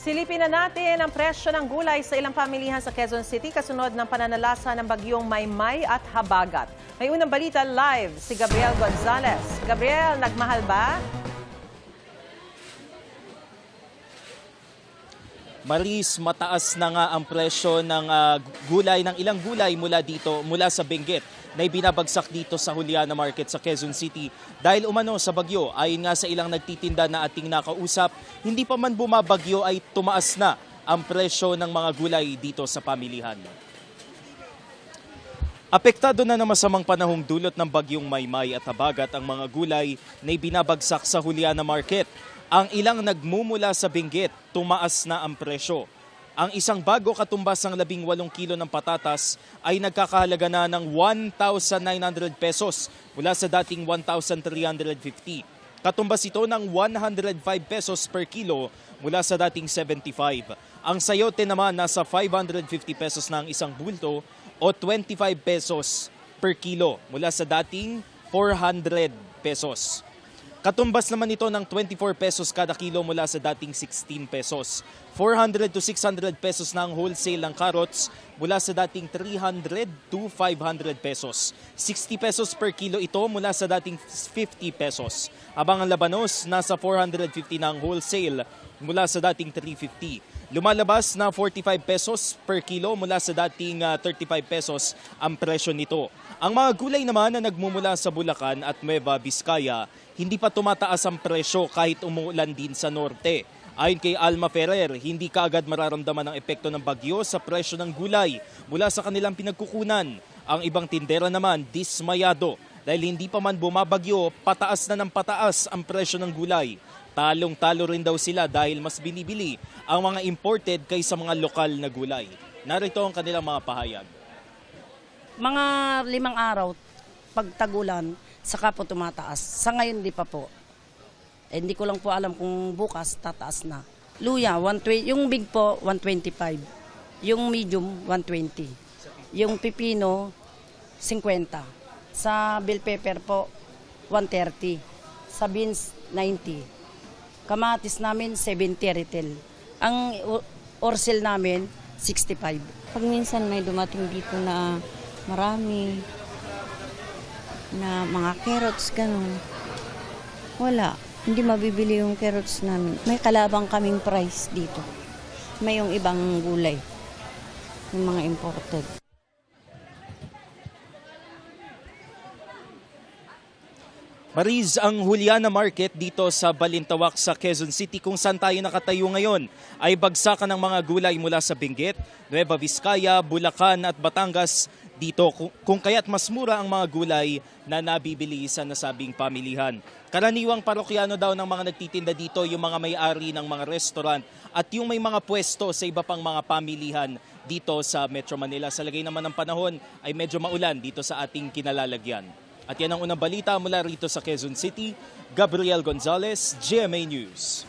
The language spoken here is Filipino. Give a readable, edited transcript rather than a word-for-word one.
Silipin na natin ang presyo ng gulay sa ilang pamilihan sa Quezon City kasunod ng pananalasa ng bagyong Maymay at Habagat. May unang balita live si Gabriel Gonzalez. Gabriel, nagmahal ba? Maris, mataas na nga ang presyo ng gulay, ng ilang gulay mula sa Benguet na ibinabagsak dito sa Juliana Market sa Quezon City. Dahil umano sa bagyo, ayon nga sa ilang nagtitinda na ating nakausap, hindi pa man bumabagyo ay tumaas na ang presyo ng mga gulay dito sa pamilihan. Apektado na ng masamang panahong dulot ng bagyong Maymay at Habagat ang mga gulay na ibinabagsak sa Juliana Market. Ang ilang nagmumula sa Benguet, tumaas na ang presyo. Ang isang bago katumbas ng 18 kilo ng patatas ay nagkakahalaga na ng 1,900 pesos mula sa dating 1,350. Katumbas ito ng 105 pesos per kilo mula sa dating 75. Ang sayote naman nasa 550 pesos na ang isang bulto o 25 pesos per kilo mula sa dating 400 pesos. Katumbas naman ito ng 24 pesos kada kilo mula sa dating 16 pesos. 400 to 600 pesos na ang wholesale ng carrots mula sa dating 300 to 500 pesos. 60 pesos per kilo ito mula sa dating 50 pesos. Habang ang labanos nasa 450 na ang wholesale mula sa dating 350. Lumalabas na 45 pesos per kilo mula sa dating 35 pesos ang presyo nito. Ang mga gulay naman na nagmumula sa Bulacan at Nueva Vizcaya, hindi pa tumataas ang presyo kahit umuulan din sa norte. Ayon kay Alma Ferrer, hindi kaagad mararamdaman ang epekto ng bagyo sa presyo ng gulay mula sa kanilang pinagkukunan. Ang ibang tindera naman dismayado dahil hindi pa man bumabagyo, pataas na ng pataas ang presyo ng gulay. Talong-talo rin daw sila dahil mas binibili ang mga imported kaysa mga lokal na gulay. Narito ang kanilang mga pahayag. Mga 5 araw, pagtagulan, saka po tumataas. Sa ngayon, di pa po. Hindi ko lang po alam kung bukas tataas na. Luya, 120, yung big po, 125. Yung medium, 120. Yung pipino, 50. Sa bell pepper po, 130. Sa beans, 90. Kamatis namin, 70 retail. Ang orsil namin, 65. Pag minsan may dumating dito na marami na mga carrots, gano'n. Wala. Hindi mabibili yung carrots namin. May kalabang kaming price dito. May yung ibang gulay. Yung mga imported. Mariz, ang Juliana Market dito sa Balintawak sa Quezon City kung saan tayo nakatayo ngayon ay bagsakan ng mga gulay mula sa Benguet, Nueva Vizcaya, Bulacan at Batangas dito kung kaya't mas mura ang mga gulay na nabibili sa nasabing pamilihan. Karaniwang parokyano daw ng mga nagtitinda dito yung mga may-ari ng mga restaurant at yung may mga pwesto sa iba pang mga pamilihan dito sa Metro Manila. Sa lagay naman ng panahon ay medyo maulan dito sa ating kinalalagyan. At yan ang unang balita mula rito sa Quezon City. Gabriel Gonzalez, GMA News.